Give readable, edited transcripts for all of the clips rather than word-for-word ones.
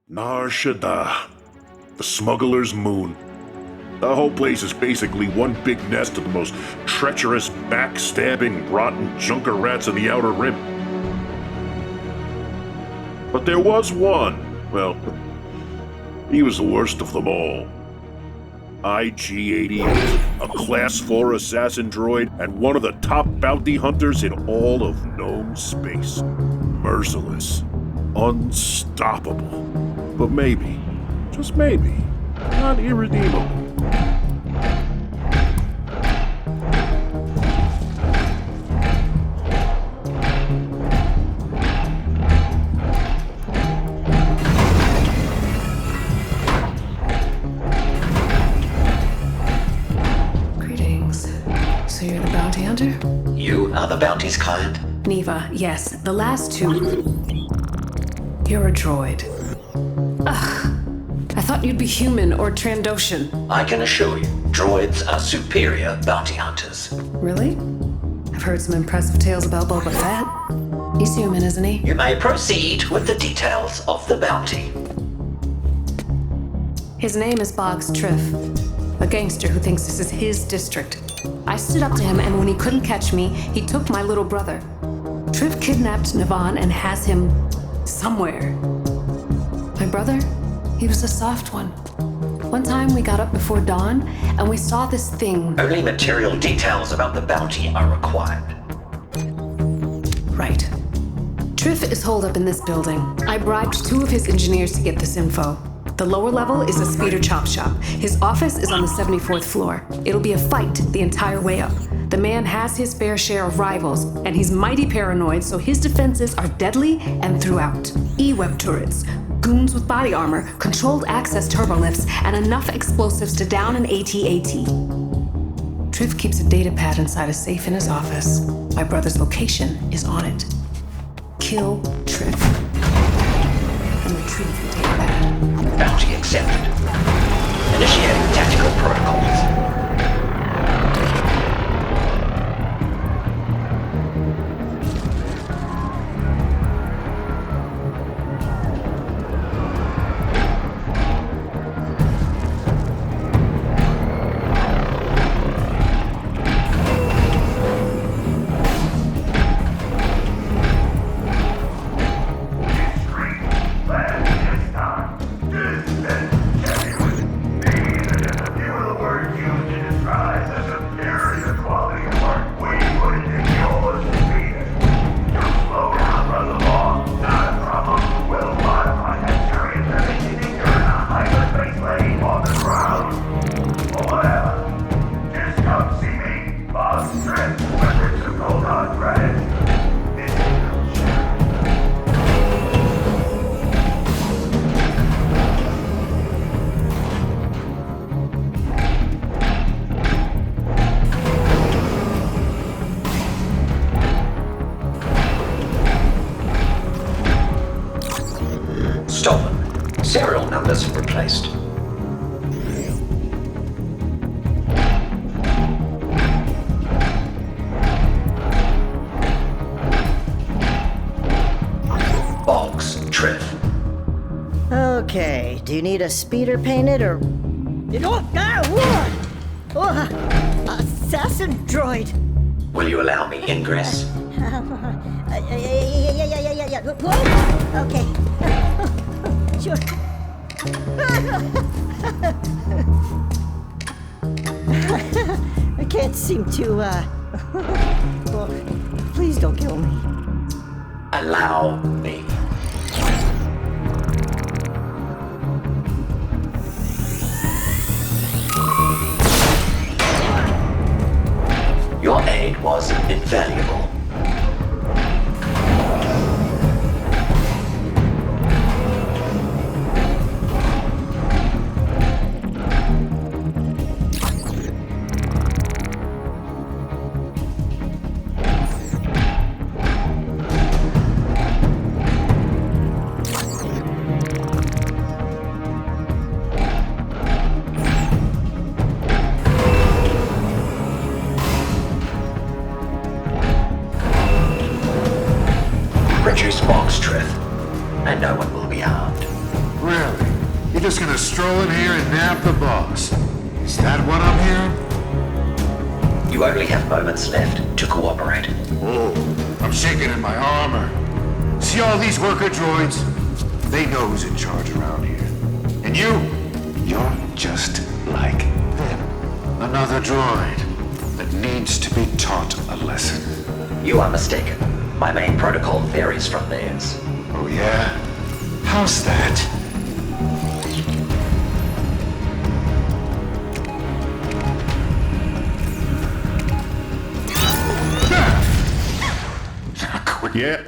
Nar Shaddaa, the smuggler's moon. The whole place is basically one big nest of the most treacherous, backstabbing, rotten junker rats of the Outer Rim. But there was one. Well, he was the worst of them all. IG-88, a Class 4 assassin droid and one of the top bounty hunters in all of known space. Merciless. Unstoppable. But maybe, just maybe, not irredeemable. Greetings. So you're the bounty hunter? You are the bounty's client? Neva, yes. The last two. You're a droid. Ugh. I thought you'd be human or Trandoshan. I can assure you, droids are superior bounty hunters. Really? I've heard some impressive tales about Boba Fett. He's human, isn't he? You may proceed with the details of the bounty. His name is Boggs Triff, a gangster who thinks this is his district. I stood up to him, and when he couldn't catch me, he took my little brother. Triff kidnapped Navan and has him somewhere. My brother, he was a soft one. One time we got up before dawn, and we saw this thing. Only material details about the bounty are required. Right. Triff is holed up in this building. I bribed 2 of his engineers to get this info. The lower level is a speeder chop shop. His office is on the 74th floor. It'll be a fight the entire way up. The man has his fair share of rivals, and he's mighty paranoid, so his defenses are deadly and throughout. E-web turrets, goons with body armor, controlled access turbolifts, and enough explosives to down an AT-AT. Triff keeps a data pad inside a safe in his office. My brother's location is on it. Kill Triff and retrieve the data pad. Bounty accepted. Initiating tactical protocols. Stolen. Serial numbers replaced. Boggs Triff. Okay, do you need a speeder painted or... Assassin droid! Will you allow me ingress? Yeah. Okay. Sure. I can't seem to, Well, please don't kill me. Allow me. Your aid was invaluable. Produce Boggs Triff, and no one will be harmed. Really? You're just gonna stroll in here and nab the boss? Is that what I'm hearing? You only have moments left to cooperate. Oh, I'm shaking in my armor. See all these worker droids? They know who's in charge around here. And you're just like them. Another droid that needs to be taught a lesson. You are mistaken. My main protocol varies from theirs. Oh yeah? How's that? Yeah,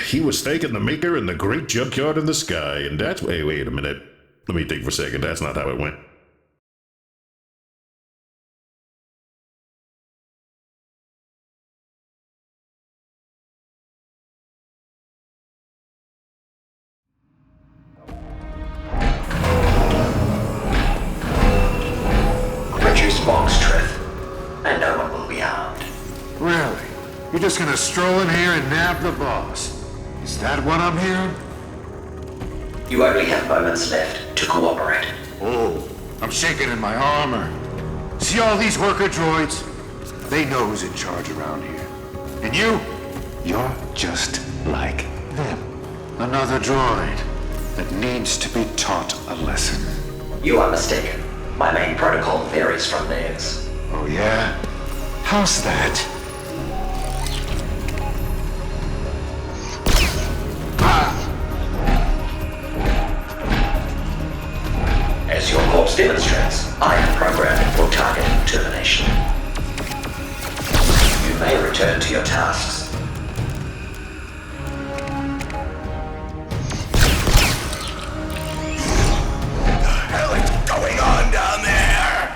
he was thanking the Maker in the great junkyard in the sky, and that's... Wait a minute. Let me think for a second. That's not how it went. Reduce box truth, and no one will be harmed. Really? You're just gonna stroll in here and nab the boss? Is that what I'm hearing? You only have moments left to cooperate. Oh, I'm shaking in my armor. See all these worker droids? They know who's in charge around here. And you're just like them. Another droid that needs to be taught a lesson. You are mistaken. My main protocol varies from theirs. Oh yeah? How's that? As your corpse demonstrates, I am programmed for target termination. You may return to your tasks. What the hell is going on down there?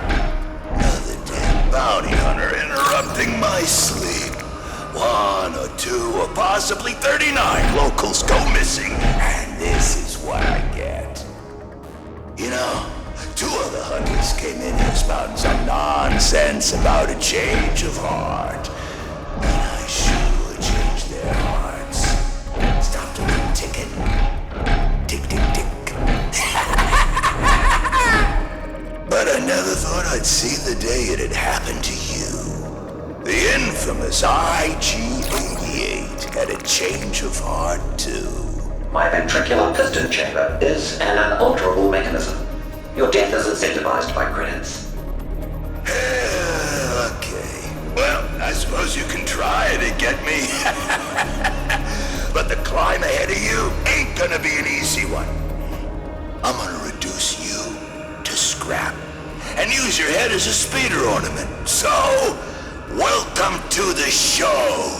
Another damn bounty hunter interrupting my sleep. 1 or 2 or possibly 39 locals go missing, and this is what I get. You know, 2 of the hunters came in here spouting some nonsense about a change of heart. And I sure changed their hearts. Stopped them from ticking. Tick, tick, tick. But I never thought I'd see the day it had happened to you. The infamous IG-88 had a change of heart, too. My ventricular piston chamber is an unalterable mechanism. Your death is incentivized by credits. Okay. Well, I suppose you can try to get me. But the climb ahead of you ain't gonna be an easy one. I'm gonna reduce you to scrap and use your head as a speeder ornament. So, welcome to the show.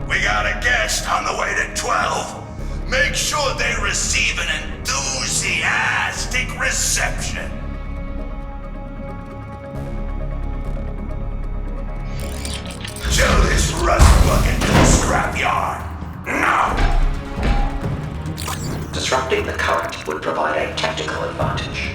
We got a guest on the way to 12. Make sure they receive an enthusiastic reception. Show this rust bucket to the scrapyard. Now! Disrupting the current would provide a tactical advantage.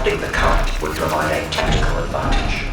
Disrupting the current would provide a tactical advantage.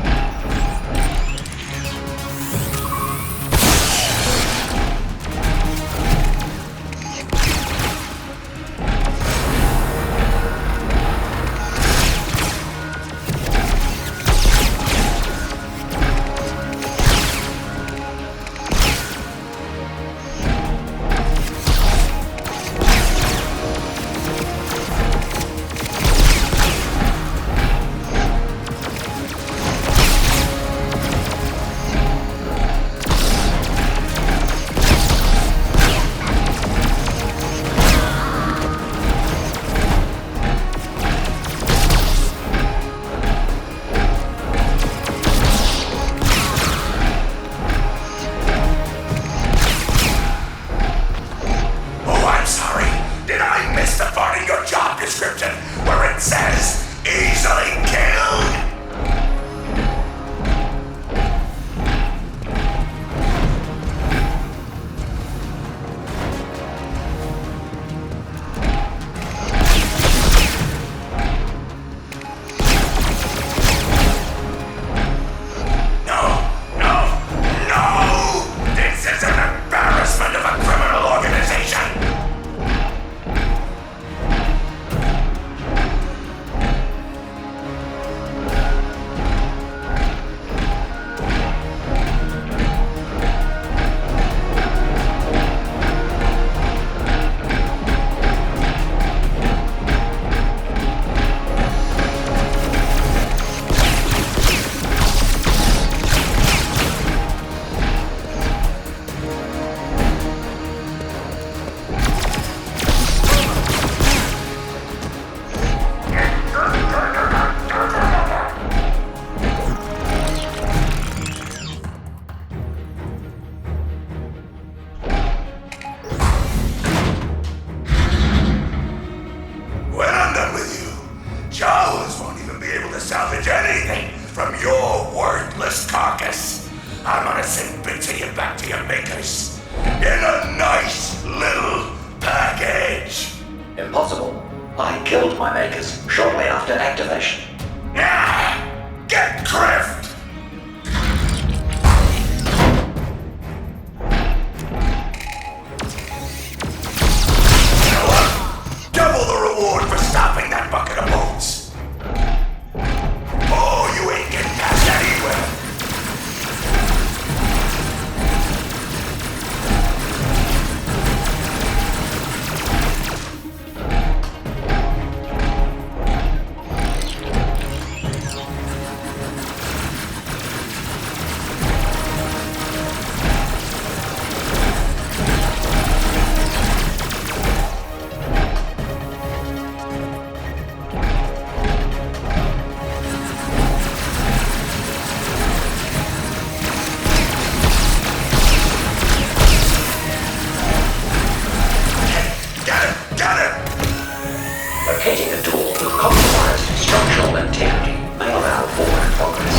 I'm gonna send bits of you back to your makers. In a nice little package. Impossible. I killed my makers shortly after activation. Get Grift! You know what? Double the reward for stopping that bucket of bones. Oh, you ain't getting past anywhere. Locating a tool with compromised structural integrity may allow forward progress.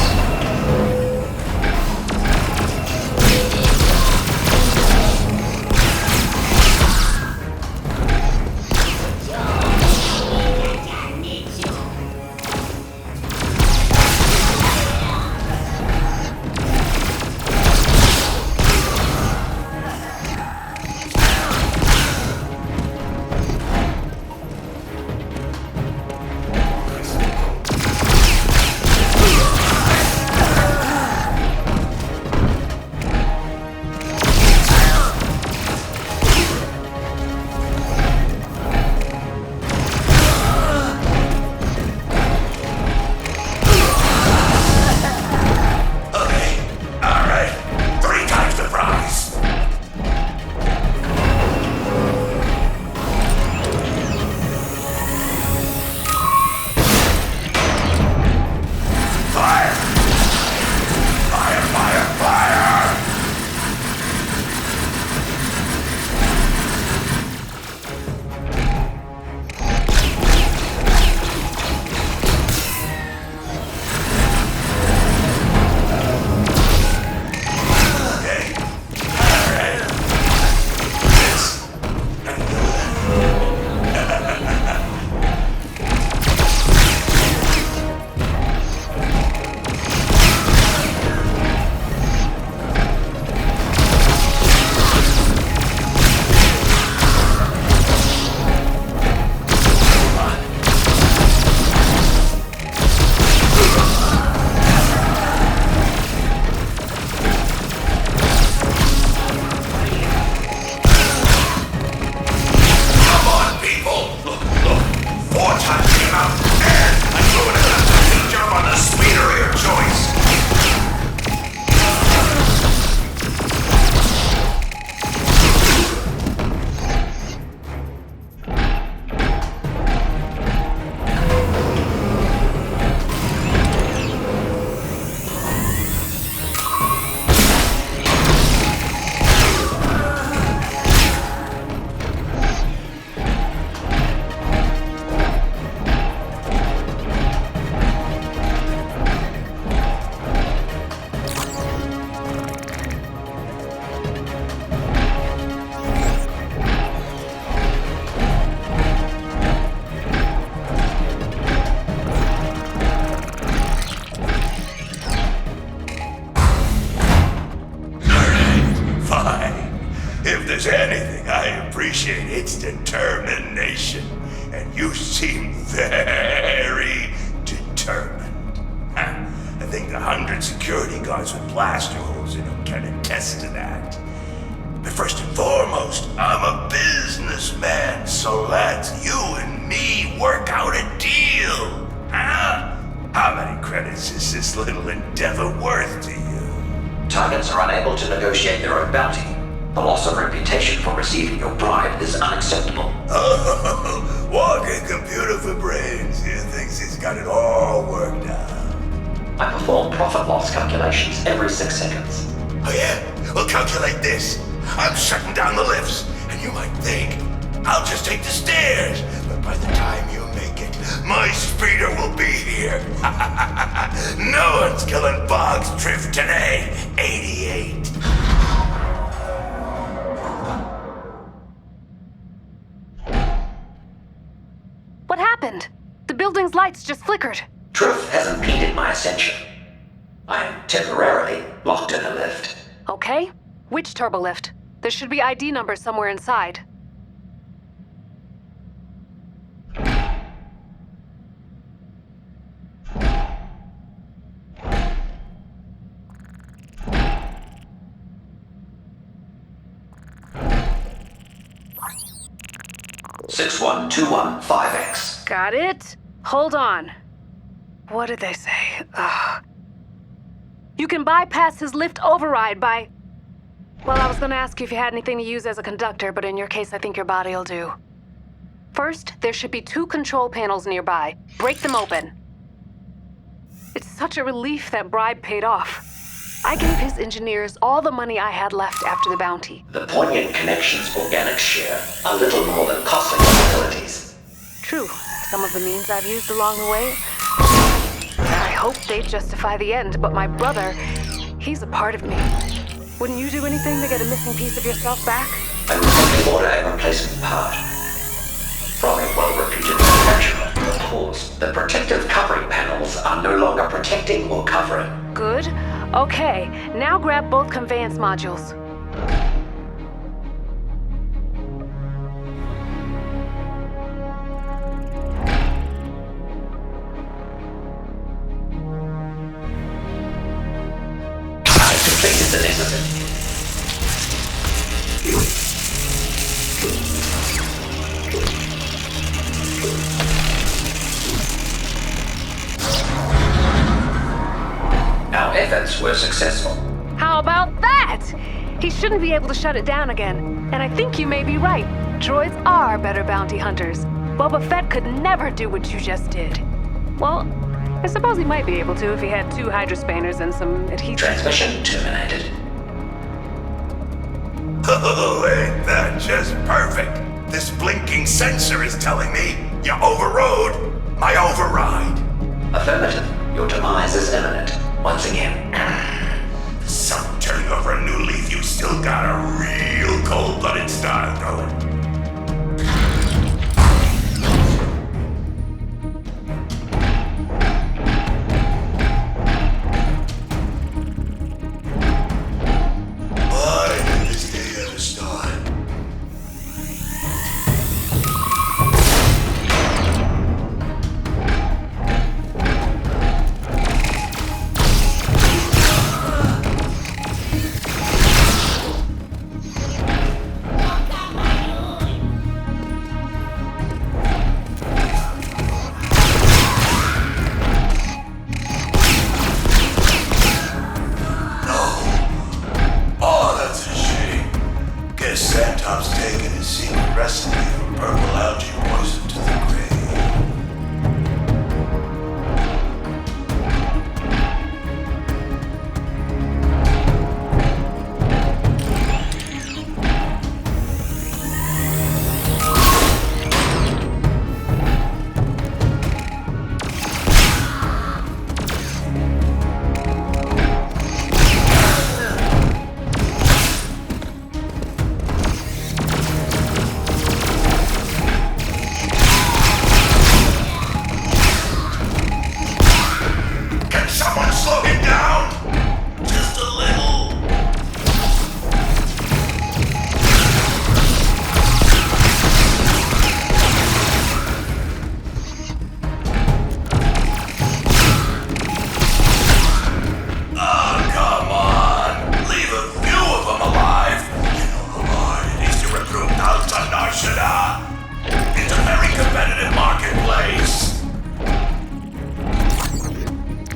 the nation, and you seem very determined. I think the 100 security guards with blaster holes in them can attest to that. But first and foremost, I'm a businessman, so let's you and me work out a deal. Huh? How many credits is this little endeavor worth to you? Targets are unable to negotiate their own bounty. The loss of reputation for receiving your bribe is unacceptable. Oh, walking computer for brains. He thinks he's got it all worked out. I perform profit loss calculations every 6 seconds. Oh yeah? Well, calculate this. I'm shutting down the lifts, and you might think I'll just take the stairs. But by the time you make it, my speeder will be here. No one's killing Boggs Drift today. 88. What happened? The building's lights just flickered. Truth has impeded my ascension. I am temporarily locked in a lift. Okay. Which turbolift? There should be ID numbers somewhere inside. Six 61215X. Got it? Hold on. What did they say? Ugh. You can bypass his lift override by... Well, I was gonna ask you if you had anything to use as a conductor, but in your case, I think your body'll do. First, there should be 2 control panels nearby. Break them open. It's such a relief that bribe paid off. I gave his engineers all the money I had left after the bounty. The poignant connections organic share a little more than costly possibilities. True. Some of the means I've used along the way, I hope they justify the end, but my brother, he's a part of me. Wouldn't you do anything to get a missing piece of yourself back? I would simply order a replacement part. From a well-reputed manufacturer, of course. The protective covering panels are no longer protecting or covering. Good. Okay, now grab both conveyance modules. I've completed the necessary. Our efforts were successful. How about that? He shouldn't be able to shut it down again. And I think you may be right. Droids are better bounty hunters. Boba Fett could never do what you just did. Well, I suppose he might be able to if he had 2 hydrospanners and some adhesive. Transmission terminated. Oh, ain't that just perfect? This blinking sensor is telling me you overrode my override. Affirmative. Your demise is imminent. Once again. Some turning over a new leaf, you still got a real cold-blooded style going. Why did this day ever start?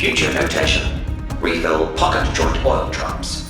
Future notation. Refill pocket joint oil drops.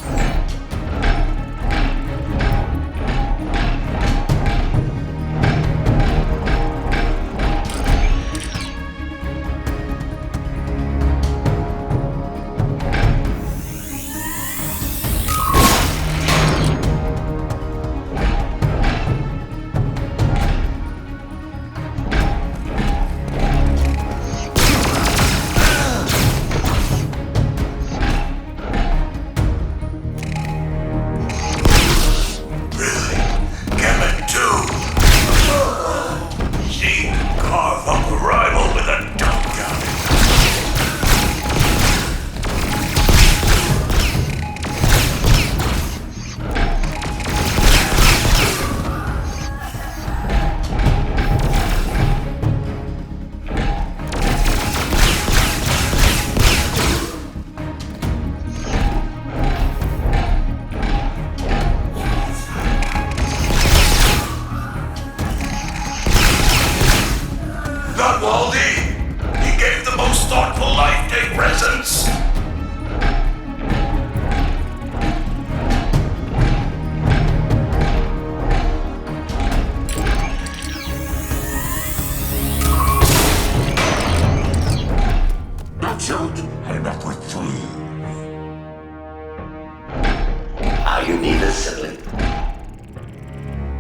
You need a sibling.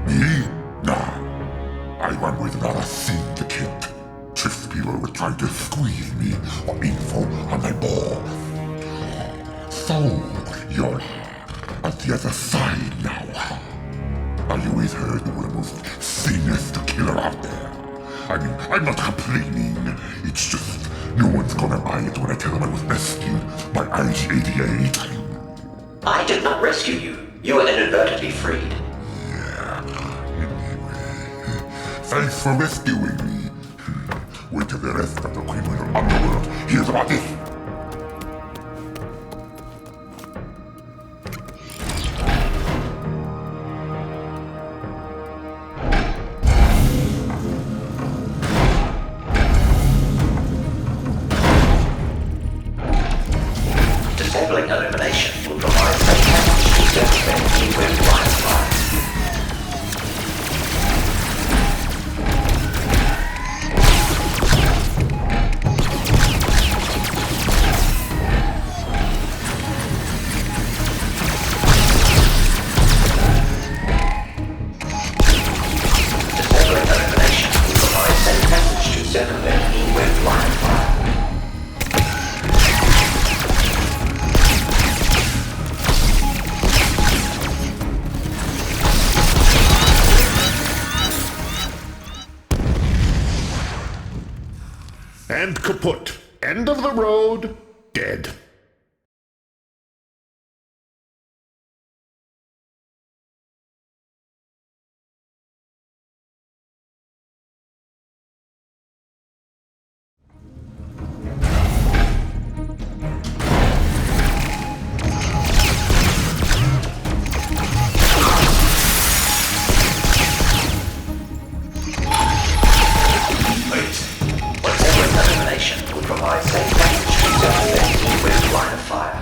Me? Nah. I went with another thing to kid. Triff people were trying to squeeze me for info on my ball. So, you're at the other side now, huh? Are you with her who were the most sinister killer out there? I mean, I'm not complaining. It's just no one's gonna buy it when I tell them I was rescued by IG-88. I did not rescue you. You were inadvertently freed. Yeah, anyway. Thanks for rescuing me. Wait till the rest of the criminal underworld hears about this. Disabling illumination will provide with line of fire. Disabling illumination will provide safe passage to circumvent E-wave line of fire. And kaput. End of the road. Dead. Will provide safe passage to circumvent E-wave line of fire.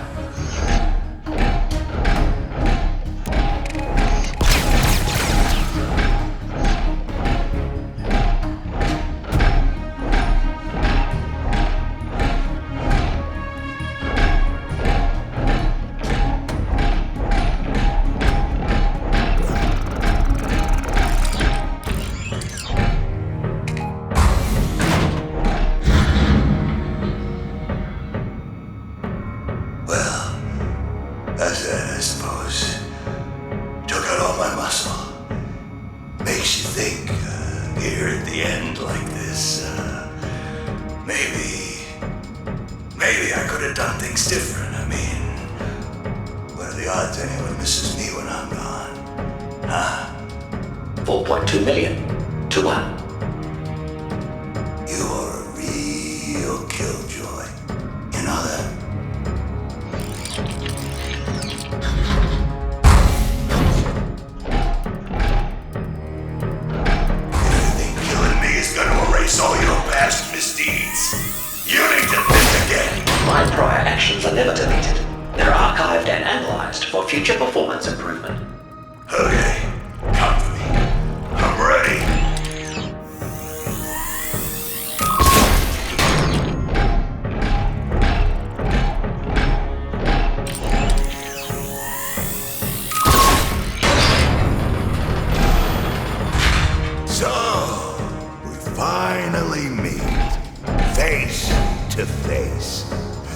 That's it, I suppose. Took out all my muscle. Makes you think, here at the end like this, maybe I could have done things different. I mean, what are the odds anyone misses me when I'm gone? Huh? 4.2 million to 1. You are a real killjoy. You know that? All your past misdeeds. You need to think again. My are never deleted. They're archived and analyzed for future performance improvement. Okay, come to me. I'm ready. So, we finally meet, face to face.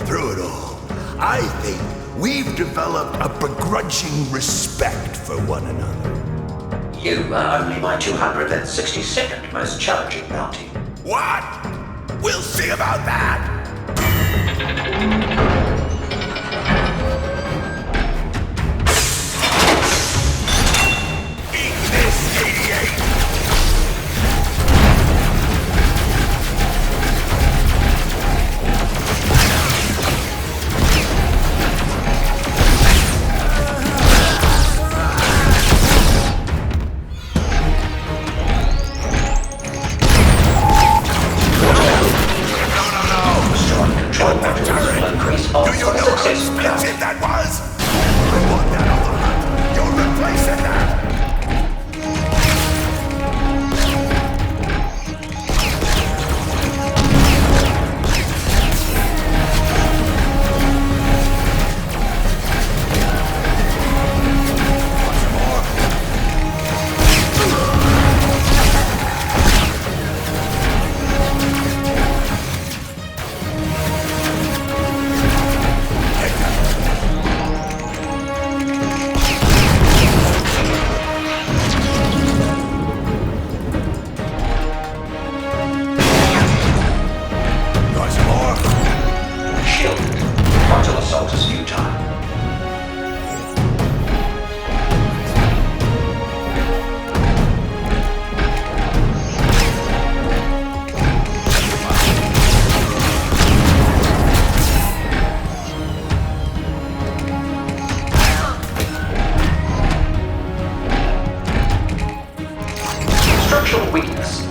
Through it all, I think we've developed a begrudging respect for one another. You are only my 262nd most challenging bounty. What? We'll see about that! Eat this, 88! Do you know how expensive that was? I want that on the hunt. You'll replace it now.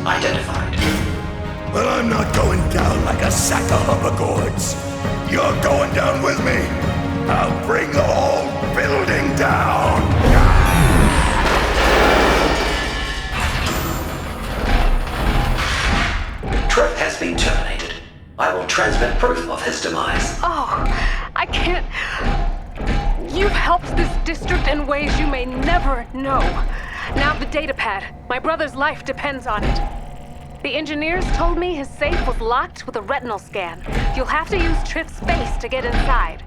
Identified. Well, I'm not going down like a sack of hubbagourds. You're going down with me. I'll bring the whole building down. Triff has been terminated. I will transmit proof of his demise. Oh, I can't. You've helped this district in ways you may never know. Now the data pad. My brother's life depends on it. The engineers told me his safe was locked with a retinal scan. You'll have to use Triff's face to get inside.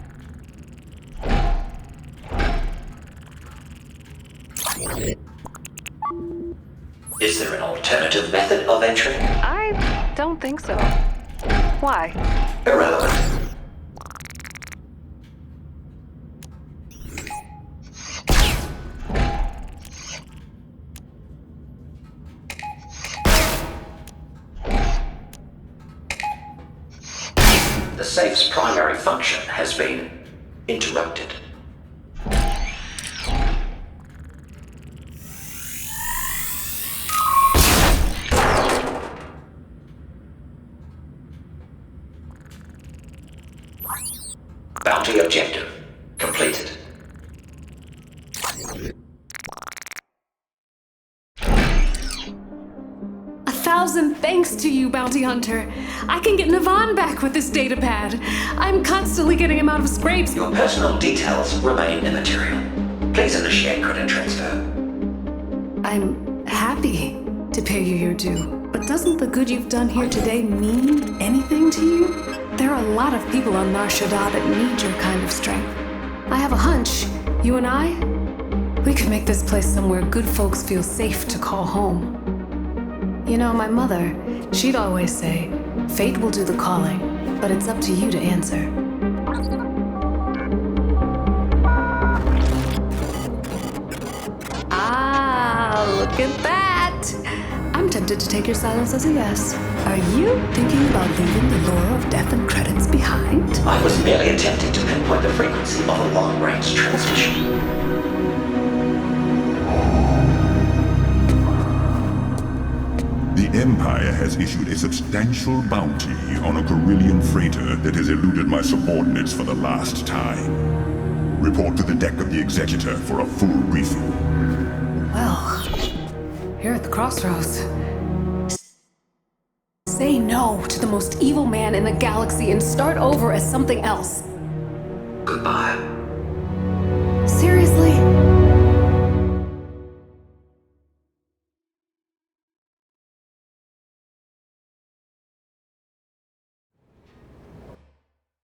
Is there an alternative method of entry? I don't think so. Why? Irrelevant. The safe's primary function has been interrupted. Bounty objective completed. A thousand thanks to you, Bounty Hunter. I can get Navan back with this data pad. I'm constantly getting him out of scrapes. Your personal details remain immaterial. Please initiate credit transfer. I'm happy to pay you your due. But doesn't the good you've done here today mean anything to you? There are a lot of people on Nar Shaddaa that need your kind of strength. I have a hunch. You and I, we could make this place somewhere good folks feel safe to call home. You know, my mother, she'd always say, fate will do the calling, but it's up to you to answer. Ah, look at that! I'm tempted to take your silence as a yes. Are you thinking about leaving the lore of death and credits behind? I was merely attempting to pinpoint the frequency of a long-range transmission. The Empire has issued a substantial bounty on a Carillion freighter that has eluded my subordinates for the last time. Report to the deck of the Executor for a full briefing. Well, here at the crossroads. Say no to the most evil man in the galaxy and start over as something else. Goodbye.